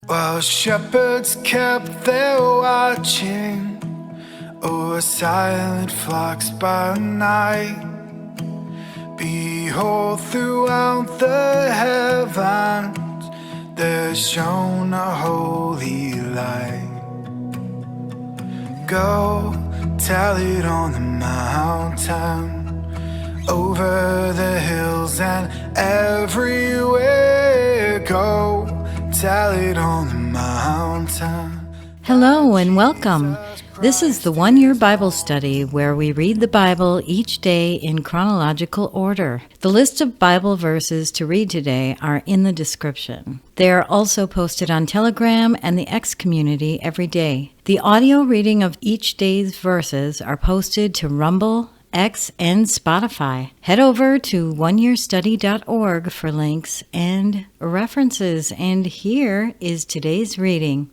While shepherds kept their watching o'er silent flocks by night, behold, throughout the heavens there shone a holy light. Go tell it on the mountain, over the hills and everywhere. Go tell it on the mountain. Hello and welcome. This is the one-year Bible study where we read the Bible each day in chronological order. The list of Bible verses to read today are in the description. They are also posted on Telegram and the X community every day. The audio reading of each day's verses are posted to Rumble, X, and Spotify. Head over to oneyearstudy.org for links and references. And here is today's reading.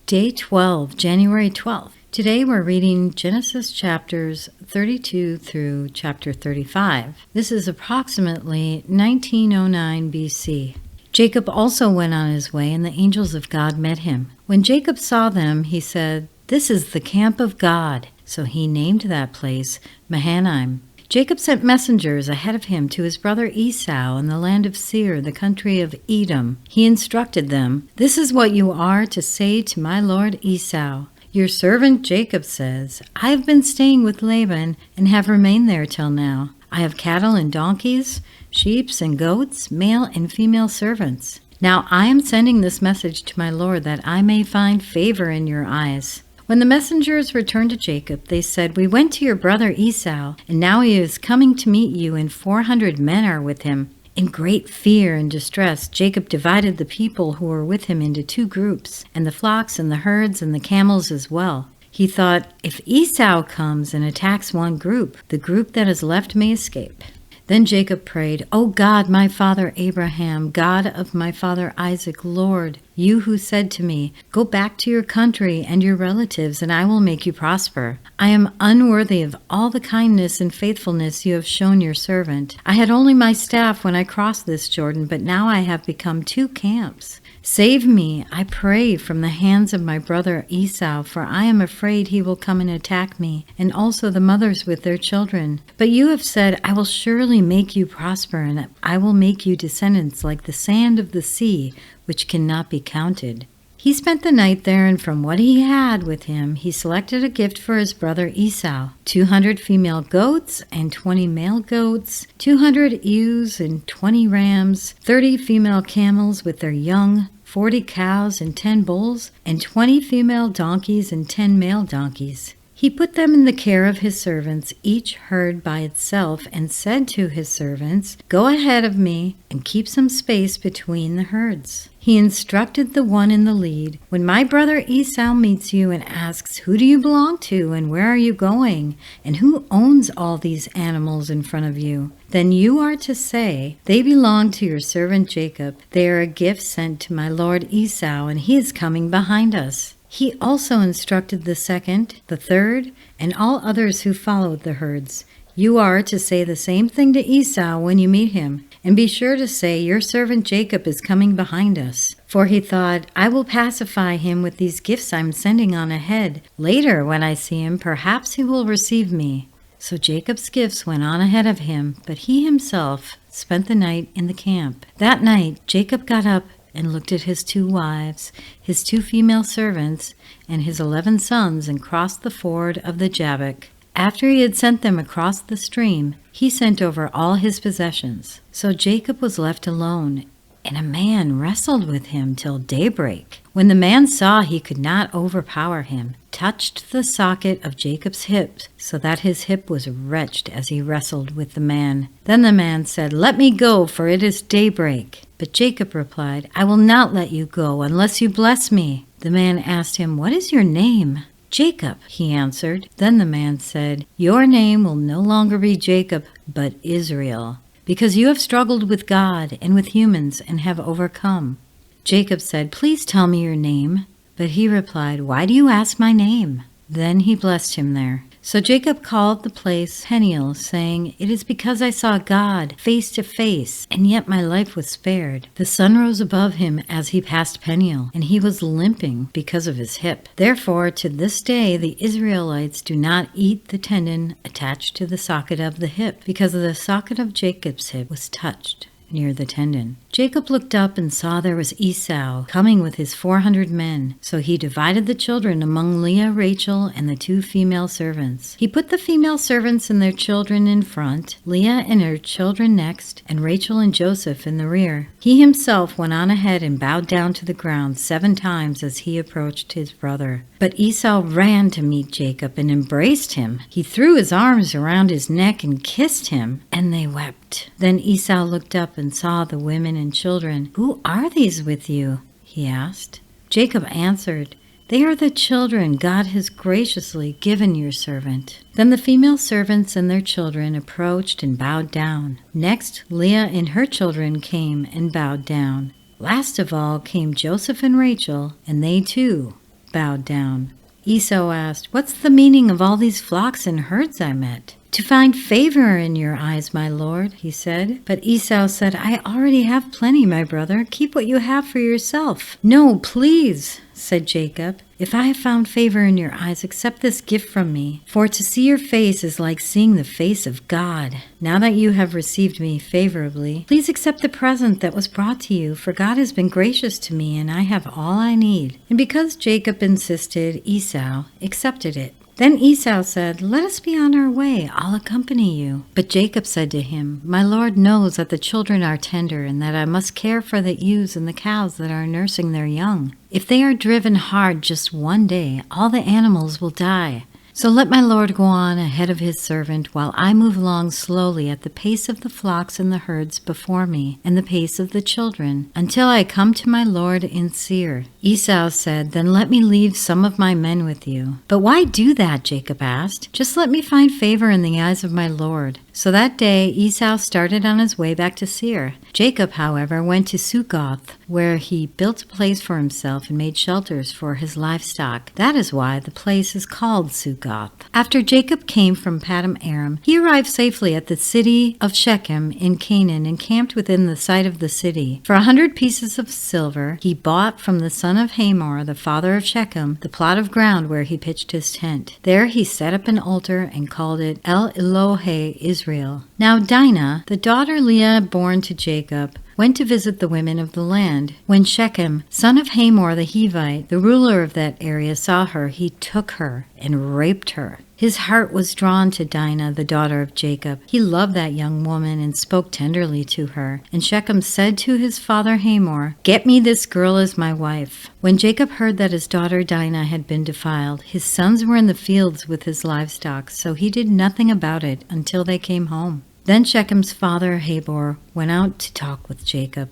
Day 12, January 12th. Today we're reading Genesis chapters 32 through chapter 35. This is approximately 1909 BC. Jacob also went on his way, and the angels of God met him. When Jacob saw them, he said, "This is the camp of God." So he named that place Mahanaim. Jacob sent messengers ahead of him to his brother Esau in the land of Seir, the country of Edom. He instructed them, "This is what you are to say to my lord Esau. Your servant Jacob says, I have been staying with Laban and have remained there till now. I have cattle and donkeys, sheep and goats, male and female servants. Now I am sending this message to my lord that I may find favor in your eyes." When the messengers returned to Jacob, they said, "We went to your brother Esau, and now he is coming to meet you, and 400 men are with him." In great fear and distress, Jacob divided the people who were with him into two groups, and the flocks and the herds and the camels as well. He thought, "If Esau comes and attacks one group, the group that is left may escape." Then Jacob prayed, "O God, my father Abraham, God of my father Isaac, Lord, you who said to me, 'Go back to your country and your relatives, and I will make you prosper.' I am unworthy of all the kindness and faithfulness you have shown your servant. I had only my staff when I crossed this Jordan, but now I have become two camps. Save me, I pray, from the hands of my brother Esau, for I am afraid he will come and attack me, and also the mothers with their children. But you have said, 'I will surely make you prosper, and I will make you descendants like the sand of the sea, which cannot be counted.'" He spent the night there, and from what he had with him, he selected a gift for his brother Esau, 200 female goats and 20 male goats, 200 ewes and 20 rams, 30 female camels with their young, 40 cows and 10 bulls, and 20 female donkeys and 10 male donkeys. He put them in the care of his servants, each herd by itself, and said to his servants, "Go ahead of me and keep some space between the herds." He instructed the one in the lead, "When my brother Esau meets you and asks, 'Who do you belong to, and where are you going, and who owns all these animals in front of you?' then you are to say, 'They belong to your servant Jacob. They are a gift sent to my lord Esau, and he is coming behind us.'" He also instructed the second, the third, and all others who followed the herds, "You are to say the same thing to Esau when you meet him, and be sure to say, 'Your servant Jacob is coming behind us.'" For he thought, "I will pacify him with these gifts I'm sending on ahead. Later, when I see him, perhaps he will receive me." So Jacob's gifts went on ahead of him, but he himself spent the night in the camp. That night, Jacob got up and looked at his 2 wives, his 2 female servants, and his 11 sons, and crossed the ford of the Jabbok. After he had sent them across the stream, he sent over all his possessions. So Jacob was left alone, and a man wrestled with him till daybreak. When the man saw he could not overpower him, touched the socket of Jacob's hip, so that his hip was wrenched as he wrestled with the man. Then the man said, "Let me go, for it is daybreak." But Jacob replied, "I will not let you go unless you bless me." The man asked him, "What is your name?" "Jacob," he answered. Then the man said, "Your name will no longer be Jacob, but Israel, because you have struggled with God and with humans and have overcome." Jacob said, "Please tell me your name." But he replied, "Why do you ask my name?" Then he blessed him there. So Jacob called the place Peniel, saying, "It is because I saw God face to face, and yet my life was spared." The sun rose above him as he passed Peniel, and he was limping because of his hip. Therefore, to this day, the Israelites do not eat the tendon attached to the socket of the hip, because the socket of Jacob's hip was touched near the tendon. Jacob looked up and saw there was Esau coming with his 400 men. So he divided the children among Leah, Rachel, and the 2 female servants. He put the female servants and their children in front, Leah and her children next, and Rachel and Joseph in the rear. He himself went on ahead and bowed down to the ground 7 times as he approached his brother. But Esau ran to meet Jacob and embraced him. He threw his arms around his neck and kissed him, and they wept. Then Esau looked up and saw the women and children. "Who are these with you?" he asked. Jacob answered, "They are the children God has graciously given your servant." Then the female servants and their children approached and bowed down. Next, Leah and her children came and bowed down. Last of all came Joseph and Rachel, and they too bowed down. Esau asked, "What's the meaning of all these flocks and herds I met?" "To find favor in your eyes, my lord," he said. But Esau said, "I already have plenty, my brother. Keep what you have for yourself." "No, please," said Jacob. "If I have found favor in your eyes, accept this gift from me. For to see your face is like seeing the face of God. Now that you have received me favorably, please accept the present that was brought to you, for God has been gracious to me, and I have all I need." And because Jacob insisted, Esau accepted it. Then Esau said, "Let us be on our way. I'll accompany you." But Jacob said to him, "My Lord knows that the children are tender, and that I must care for the ewes and the cows that are nursing their young. If they are driven hard just one day, all the animals will die. So let my Lord go on ahead of his servant, while I move along slowly at the pace of the flocks and the herds before me, and the pace of the children, until I come to my Lord in Seir." Esau said, "Then let me leave some of my men with you." "But why do that?" Jacob asked. "Just let me find favor in the eyes of my Lord." So that day Esau started on his way back to Seir. Jacob, however, went to Succoth, where he built a place for himself and made shelters for his livestock. That is why the place is called Succoth. After Jacob came from Paddan Aram, he arrived safely at the city of Shechem in Canaan and camped within the site of the city. For 100 pieces of silver he bought from the son of Hamor, the father of Shechem, the plot of ground where he pitched his tent. There he set up an altar and called it El Elohe Israel. Now Dinah, the daughter Leah born to Jacob, went to visit the women of the land. When Shechem, son of Hamor the Hivite, the ruler of that area, saw her, he took her and raped her. His heart was drawn to Dinah, the daughter of Jacob. He loved that young woman and spoke tenderly to her. And Shechem said to his father Hamor, "Get me this girl as my wife." When Jacob heard that his daughter Dinah had been defiled, his sons were in the fields with his livestock, so he did nothing about it until they came home. Then Shechem's father Hamor went out to talk with Jacob.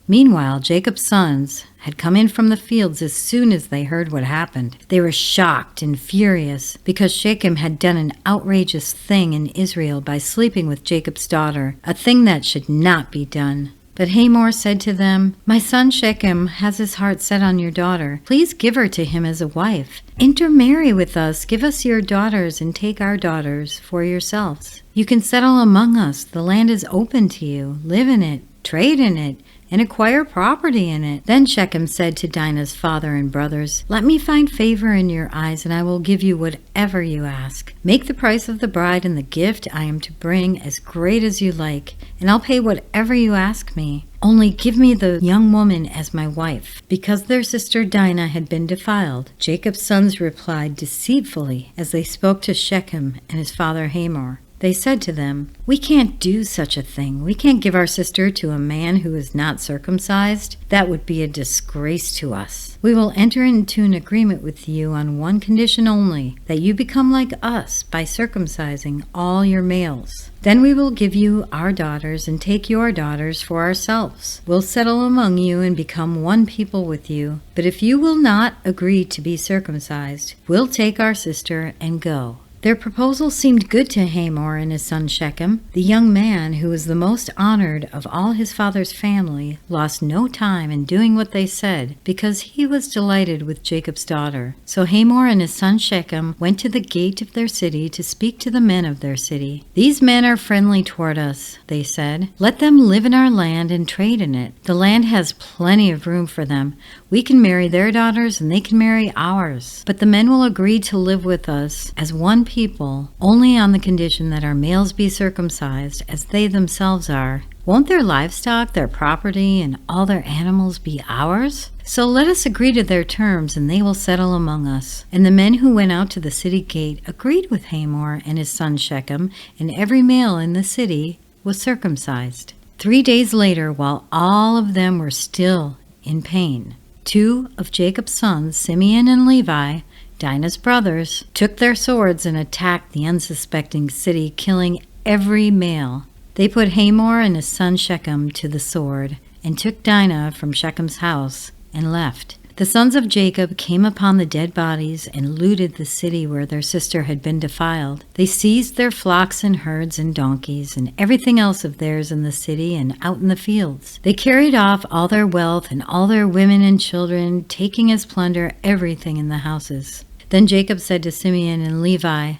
Meanwhile, Jacob's sons had come in from the fields as soon as they heard what happened. They were shocked and furious because Shechem had done an outrageous thing in Israel by sleeping with Jacob's daughter, a thing that should not be done. But Hamor said to them, "My son Shechem has his heart set on your daughter. Please give her to him as a wife. Intermarry with us, give us your daughters, and take our daughters for yourselves. You can settle among us. The land is open to you. Live in it, trade in it, and acquire property in it." Then Shechem said to Dinah's father and brothers, "Let me find favor in your eyes, and I will give you whatever you ask. Make the price of the bride and the gift I am to bring as great as you like, and I'll pay whatever you ask me. Only give me the young woman as my wife." Because their sister Dinah had been defiled, Jacob's sons replied deceitfully as they spoke to Shechem and his father Hamor. They said to them, "We can't do such a thing. We can't give our sister to a man who is not circumcised. That would be a disgrace to us. We will enter into an agreement with you on one condition only, that you become like us by circumcising all your males. Then we will give you our daughters and take your daughters for ourselves. We'll settle among you and become one people with you. But if you will not agree to be circumcised, we'll take our sister and go." Their proposal seemed good to Hamor and his son Shechem. The young man, who was the most honored of all his father's family, lost no time in doing what they said, because he was delighted with Jacob's daughter. So Hamor and his son Shechem went to the gate of their city to speak to the men of their city. "These men are friendly toward us," they said. "Let them live in our land and trade in it. The land has plenty of room for them. We can marry their daughters and they can marry ours. But the men will agree to live with us as one people, only on the condition that our males be circumcised, as they themselves are. Won't their livestock, their property, and all their animals be ours? So let us agree to their terms, and they will settle among us." And the men who went out to the city gate agreed with Hamor and his son Shechem, and every male in the city was circumcised. 3 days later, while all of them were still in pain, 2 of Jacob's sons, Simeon and Levi, Dinah's brothers, took their swords and attacked the unsuspecting city, killing every male. They put Hamor and his son Shechem to the sword, and took Dinah from Shechem's house, and left. The sons of Jacob came upon the dead bodies and looted the city where their sister had been defiled. They seized their flocks and herds and donkeys and everything else of theirs in the city and out in the fields. They carried off all their wealth and all their women and children, taking as plunder everything in the houses. Then Jacob said to Simeon and Levi,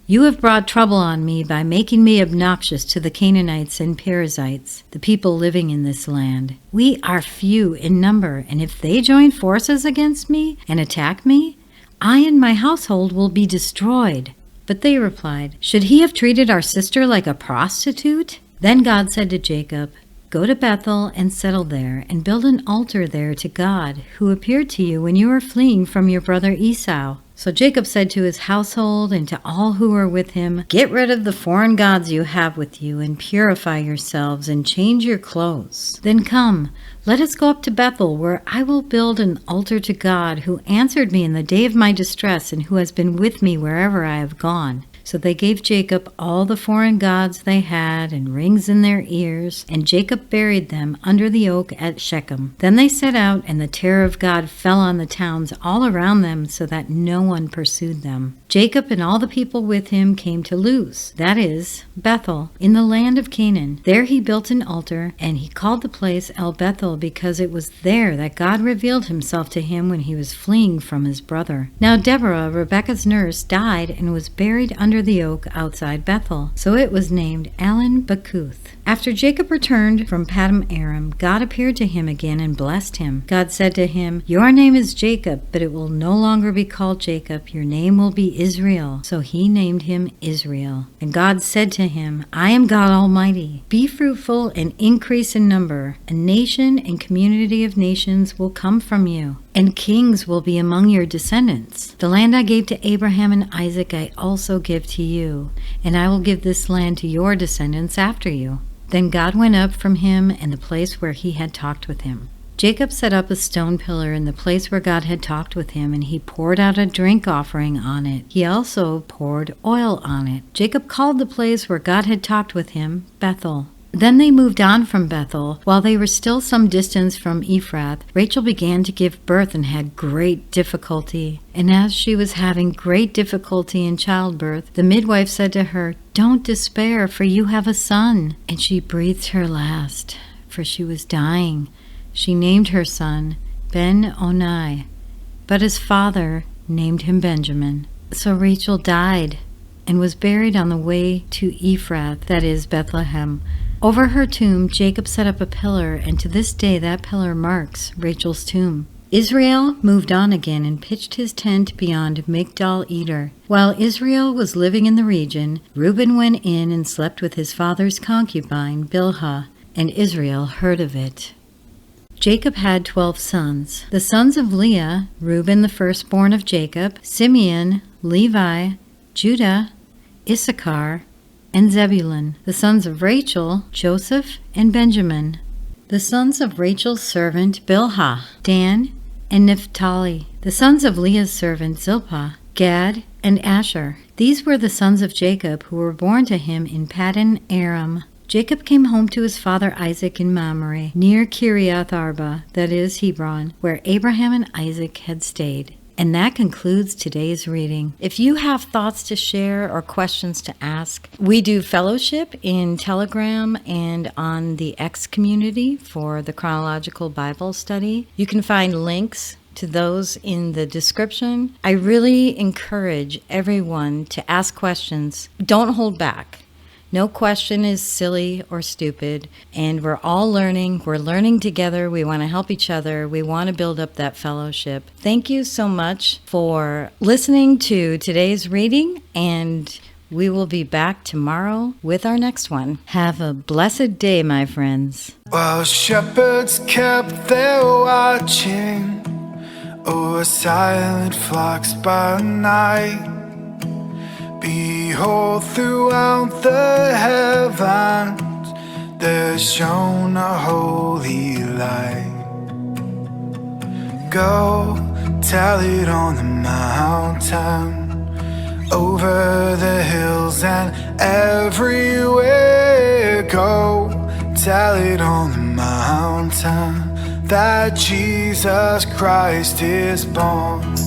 "You have brought trouble on me by making me obnoxious to the Canaanites and Perizzites, the people living in this land. We are few in number, and if they join forces against me and attack me, I and my household will be destroyed." But they replied, "Should he have treated our sister like a prostitute?" Then God said to Jacob, "Go to Bethel and settle there, and build an altar there to God, who appeared to you when you were fleeing from your brother Esau." So Jacob said to his household and to all who were with him, "Get rid of the foreign gods you have with you, and purify yourselves, and change your clothes. Then come, let us go up to Bethel, where I will build an altar to God, who answered me in the day of my distress, and who has been with me wherever I have gone." So they gave Jacob all the foreign gods they had and rings in their ears, and Jacob buried them under the oak at Shechem. Then they set out, and the terror of God fell on the towns all around them, so that no one pursued them. Jacob and all the people with him came to Luz, that is, Bethel, in the land of Canaan. There he built an altar, and he called the place El Bethel, because it was there that God revealed himself to him when he was fleeing from his brother. Now Deborah, Rebekah's nurse, died and was buried under the oak outside Bethel. So it was named Allon Bacuth. After Jacob returned from Paddan Aram, God appeared to him again and blessed him. God said to him, "Your name is Jacob, but it will no longer be called Jacob. Your name will be Israel." So he named him Israel. And God said to him, "I am God Almighty. Be fruitful and increase in number. A nation and community of nations will come from you, and kings will be among your descendants. The land I gave to Abraham and Isaac I also give to you, and I will give this land to your descendants after you." Then God went up from him in the place where he had talked with him. Jacob set up a stone pillar in the place where God had talked with him, and he poured out a drink offering on it. He also poured oil on it. Jacob called the place where God had talked with him Bethel. Then they moved on from Bethel. While they were still some distance from Ephrath, Rachel began to give birth and had great difficulty. And as she was having great difficulty in childbirth, the midwife said to her, "Don't despair, for you have a son." And she breathed her last, for she was dying. She named her son Ben-Oni, but his father named him Benjamin. So Rachel died and was buried on the way to Ephrath, that is, Bethlehem. Over her tomb, Jacob set up a pillar, and to this day that pillar marks Rachel's tomb. Israel moved on again and pitched his tent beyond Migdal Eder. While Israel was living in the region, Reuben went in and slept with his father's concubine, Bilhah, and Israel heard of it. Jacob had 12 sons. The sons of Leah, Reuben the firstborn of Jacob, Simeon, Levi, Judah, Issachar, and Zebulun. The sons of Rachel, Joseph and Benjamin. The sons of Rachel's servant, Bilhah, Dan and Naphtali. The sons of Leah's servant, Zilpah, Gad and Asher. These were the sons of Jacob who were born to him in Paddan Aram. Jacob came home to his father Isaac in Mamre, near Kiriath Arba, that is, Hebron, where Abraham and Isaac had stayed. And that concludes today's reading. If you have thoughts to share or questions to ask, we do fellowship in Telegram and on the X community for the Chronological Bible Study. You can find links to those in the description. I really encourage everyone to ask questions. Don't hold back. No question is silly or stupid, and we're all learning. We're learning together. We want to help each other. We want to build up that fellowship. Thank you so much for listening to today's reading, and we will be back tomorrow with our next one. Have a blessed day, my friends. While shepherds kept their watching over silent flocks by night, behold, throughout the heavens there shone a holy light. Go tell it on the mountain, over the hills and everywhere. Go tell it on the mountain that Jesus Christ is born.